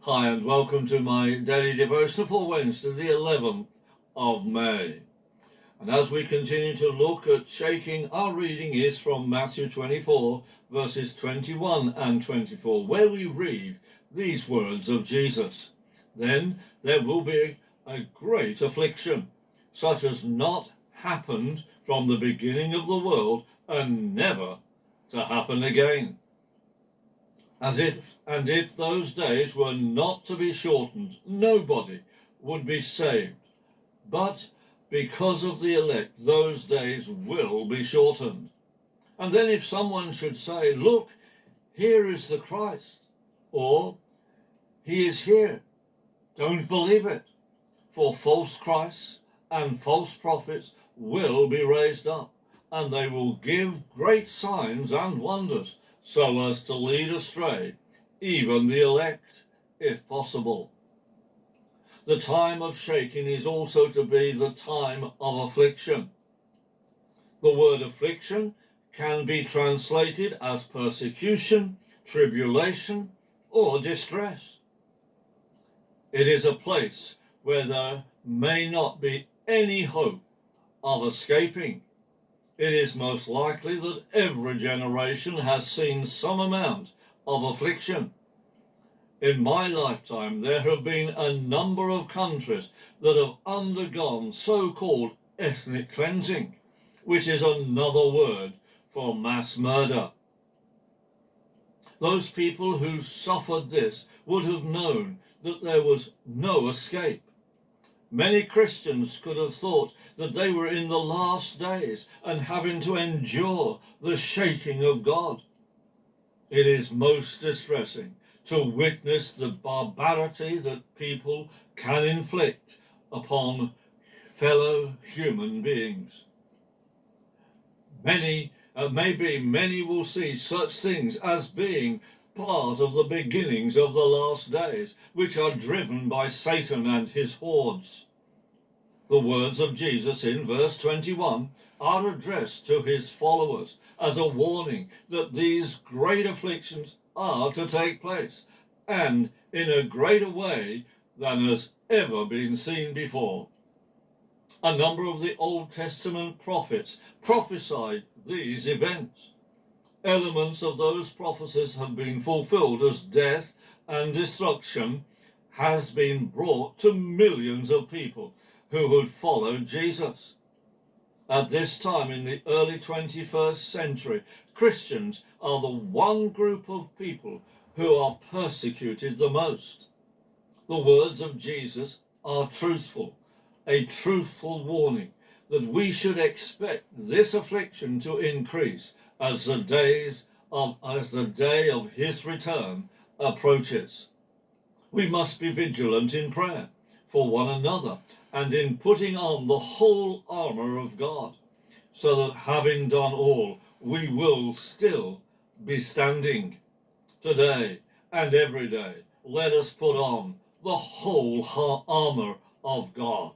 Hi and welcome to my daily devotional for Wednesday, the 11th of May. And as we continue to look at shaking, our reading is from Matthew 24, verses 21 and 24, where we read these words of Jesus. Then there will be a great affliction, such as not happened from the beginning of the world and never to happen again. If those days were not to be shortened, nobody would be saved. But because of the elect, those days will be shortened. And then if someone should say, "Look, here is the Christ," or "He is here," don't believe it. For false Christs and false prophets will be raised up, and they will give great signs and wonders, so as to lead astray even the elect, if possible. The time of shaking is also to be the time of affliction. The word affliction can be translated as persecution, tribulation, or distress. It is a place where there may not be any hope of escaping. It is most likely that every generation has seen some amount of affliction. In my lifetime, there have been a number of countries that have undergone so-called ethnic cleansing, which is another word for mass murder. Those people who suffered this would have known that there was no escape. Many Christians could have thought that they were in the last days and having to endure the shaking of God. It is most distressing to witness the barbarity that people can inflict upon fellow human beings. Maybe many will see such things as being part of the beginnings of the last days, which are driven by Satan and his hordes. The words of Jesus in verse 21 are addressed to his followers as a warning that these great afflictions are to take place, and in a greater way than has ever been seen before. A number of the Old Testament prophets prophesied these events. Elements of those prophecies have been fulfilled as death and destruction has been brought to millions of people who had followed Jesus. At this time in the early 21st century, Christians are the one group of people who are persecuted the most. The words of Jesus are truthful, a truthful warning that we should expect this affliction to increase as the day of his return approaches. We must be vigilant in prayer for one another and in putting on the whole armor of God, so that having done all, we will still be standing. Today and every day, let us put on the whole armor of God.